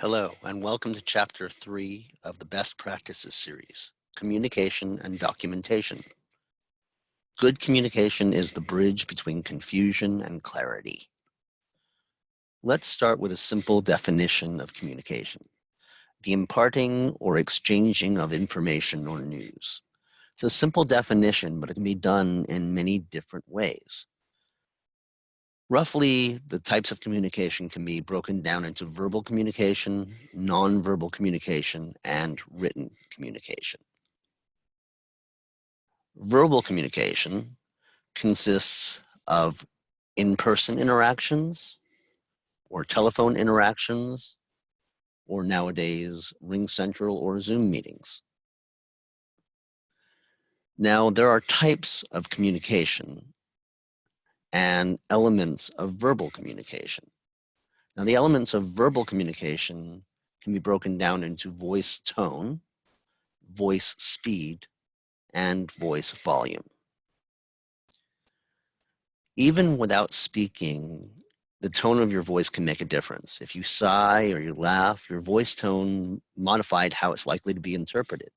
Hello, and welcome to Chapter 3 of the Best Practices series, Communication and Documentation. Good communication is the bridge between confusion and clarity. Let's start with a simple definition of communication: the imparting or exchanging of information or news. It's a simple definition, but it can be done in many different ways. Roughly, the types of communication can be broken down into verbal communication, nonverbal communication, and written communication. Verbal communication consists of in-person interactions or telephone interactions, or nowadays RingCentral or Zoom meetings. Now, there are types of communication and elements of verbal communication. Now, the elements of verbal communication can be broken down into voice tone, voice speed, and voice volume. Even without speaking, the tone of your voice can make a difference. If you sigh or you laugh, your voice tone modified how it's likely to be interpreted.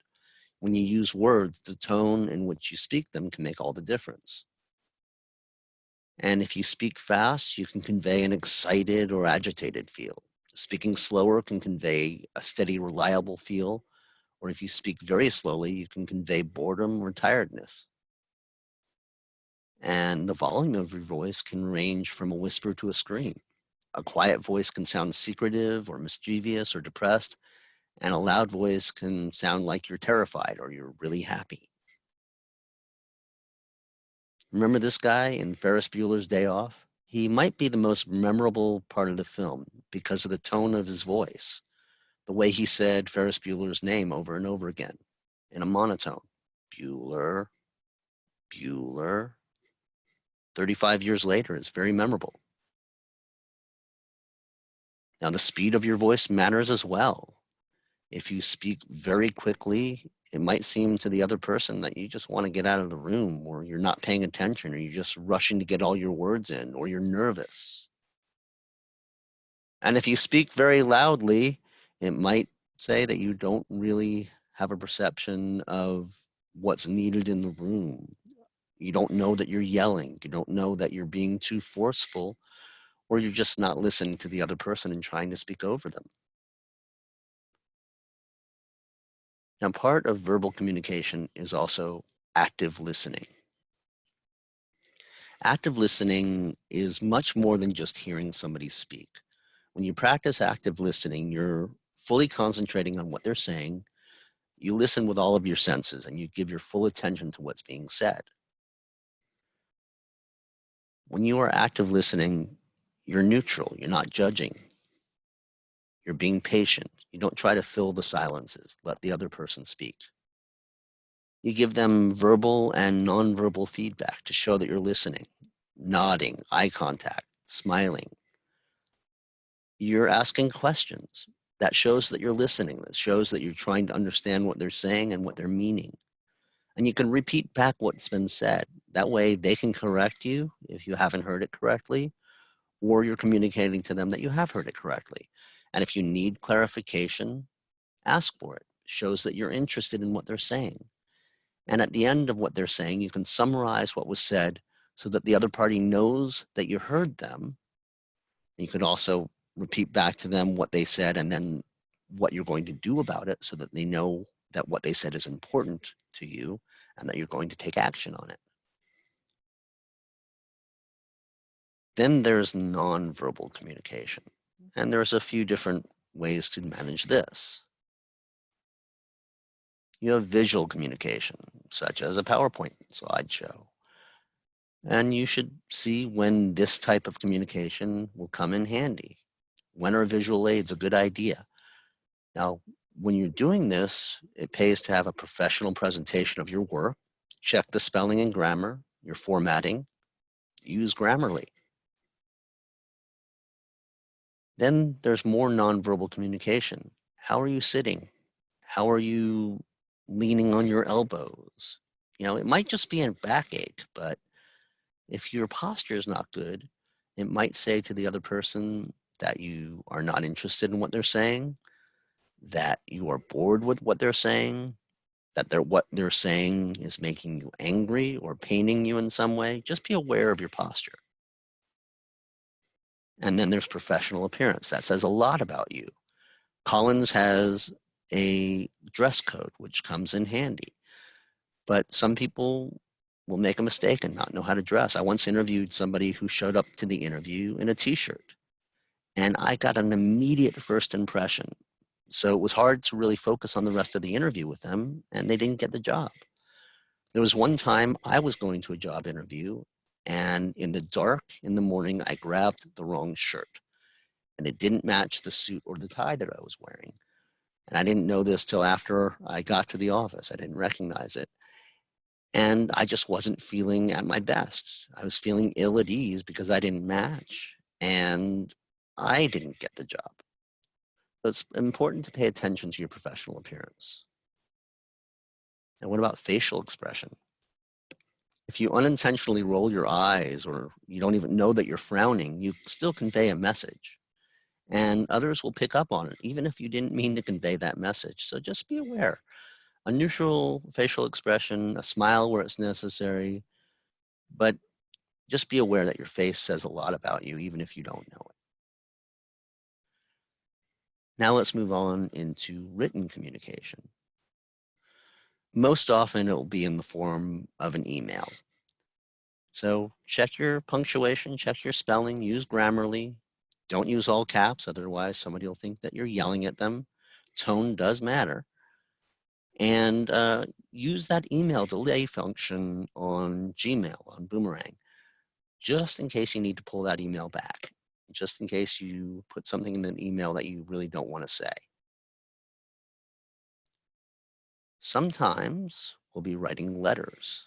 When you use words, the tone in which you speak them can make all the difference. And if you speak fast, you can convey an excited or agitated feel. Speaking slower can convey a steady, reliable feel, or if you speak very slowly, you can convey boredom or tiredness. And the volume of your voice can range from a whisper to a scream. A quiet voice can sound secretive or mischievous or depressed, and a loud voice can sound like you're terrified or you're really happy. Remember this guy in Ferris Bueller's Day Off? He might be the most memorable part of the film because of the tone of his voice, the way he said Ferris Bueller's name over and over again in a monotone. Bueller, Bueller. 35 years later, it's very memorable. Now, the speed of your voice matters as well. If you speak very quickly, it might seem to the other person that you just want to get out of the room, or you're not paying attention, or you're just rushing to get all your words in, or you're nervous. And if you speak very loudly, it might say that you don't really have a perception of what's needed in the room. You don't know that you're yelling. You don't know that you're being too forceful, or you're just not listening to the other person and trying to speak over them. Now, part of verbal communication is also active listening. Active listening is much more than just hearing somebody speak. When you practice active listening, you're fully concentrating on what they're saying. You listen with all of your senses and you give your full attention to what's being said. When you are active listening, you're neutral, you're not judging. You're being patient. You don't try to fill the silences. Let the other person speak. You give them verbal and nonverbal feedback to show that you're listening, nodding, eye contact, smiling. You're asking questions. That shows that you're listening. That shows that you're trying to understand what they're saying and what they're meaning. And you can repeat back what's been said. That way they can correct you if you haven't heard it correctly, or you're communicating to them that you have heard it correctly. And if you need clarification, ask for it. It shows that you're interested in what they're saying. And at the end of what they're saying, you can summarize what was said so that the other party knows that you heard them. You could also repeat back to them what they said and then what you're going to do about it so that they know that what they said is important to you and that you're going to take action on it. Then there's nonverbal communication. And there's a few different ways to manage this. You have visual communication, such as a PowerPoint slideshow. And you should see when this type of communication will come in handy. When are visual aids a good idea? Now, when you're doing this, it pays to have a professional presentation of your work. Check the spelling and grammar, your formatting. Use Grammarly. Then there's more nonverbal communication. How are you sitting? How are you leaning on your elbows? You know, it might just be a backache, but if your posture is not good, it might say to the other person that you are not interested in what they're saying, that you are bored with what they're saying, that what they're saying is making you angry or paining you in some way. Just be aware of your posture. And then there's professional appearance. That says a lot about you. Collins has a dress code, which comes in handy. But some people will make a mistake and not know how to dress. I once interviewed somebody who showed up to the interview in a t-shirt, and I got an immediate first impression. So it was hard to really focus on the rest of the interview with them, and they didn't get the job. There was one time I was going to a job interview, and in the dark in the morning, I grabbed the wrong shirt, and it didn't match the suit or the tie that I was wearing. And I didn't know this till after I got to the office. I didn't recognize it. And I just wasn't feeling at my best. I was feeling ill at ease because I didn't match, and I didn't get the job. So it's important to pay attention to your professional appearance. And what about facial expression? If you unintentionally roll your eyes or you don't even know that you're frowning, you still convey a message. And others will pick up on it, even if you didn't mean to convey that message. So just be aware. A neutral facial expression, a smile where it's necessary, but just be aware that your face says a lot about you, even if you don't know it. Now let's move on into written communication. Most often it will be in the form of an email. So check your punctuation, check your spelling, use Grammarly. Don't use all caps, otherwise somebody will think that you're yelling at them. Tone does matter. And use that email delay function on Gmail, on Boomerang, just in case you need to pull that email back, just in case you put something in an email that you really don't want to say. Sometimes we'll be writing letters.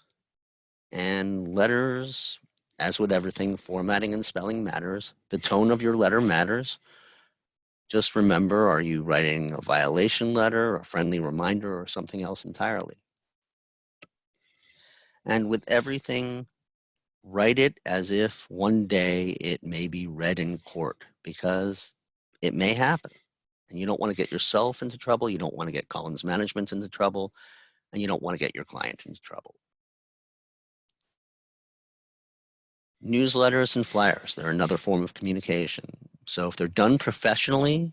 And letters, as with everything, formatting and spelling matters. The tone of your letter matters. Just remember, are you writing a violation letter, a friendly reminder, or something else entirely? And with everything, write it as if one day it may be read in court, because it may happen. And you don't want to get yourself into trouble. You don't want to get Collins Management into trouble. And you don't want to get your client into trouble. Newsletters and flyers, they're another form of communication. So if they're done professionally,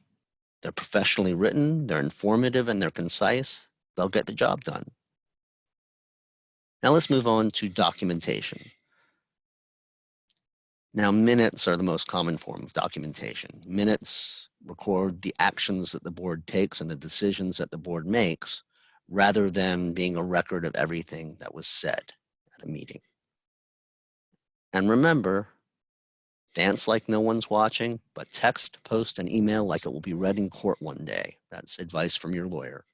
they're professionally written, they're informative, and they're concise, they'll get the job done. Now let's move on to documentation. Now, minutes are the most common form of documentation. Minutes record the actions that the board takes and the decisions that the board makes, rather than being a record of everything that was said at a meeting. And remember, dance like no one's watching, but text, post, and email like it will be read in court one day. That's advice from your lawyer,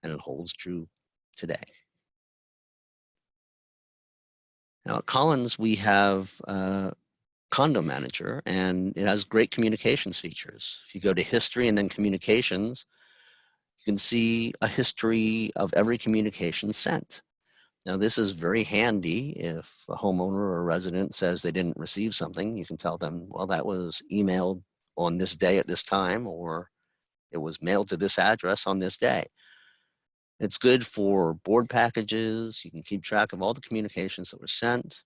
and it holds true today. Now at Collins, we have Condo Manager, and it has great communications features. If you go to History and then Communications, you can see a history of every communication sent. Now, this is very handy if a homeowner or a resident says they didn't receive something. You can tell them, well, that was emailed on this day at this time, or it was mailed to this address on this day. It's good for board packages. You can keep track of all the communications that were sent.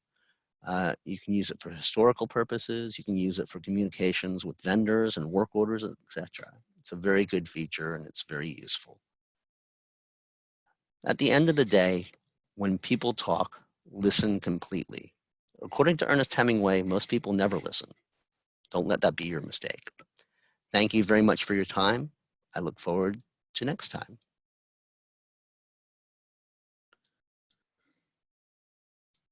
You can use it for historical purposes. You can use it for communications with vendors and work orders, etc. It's a very good feature, and it's very useful. At the end of the day, when people talk, listen completely. According to Ernest Hemingway, most people never listen. Don't let that be your mistake. Thank you very much for your time. I look forward to next time.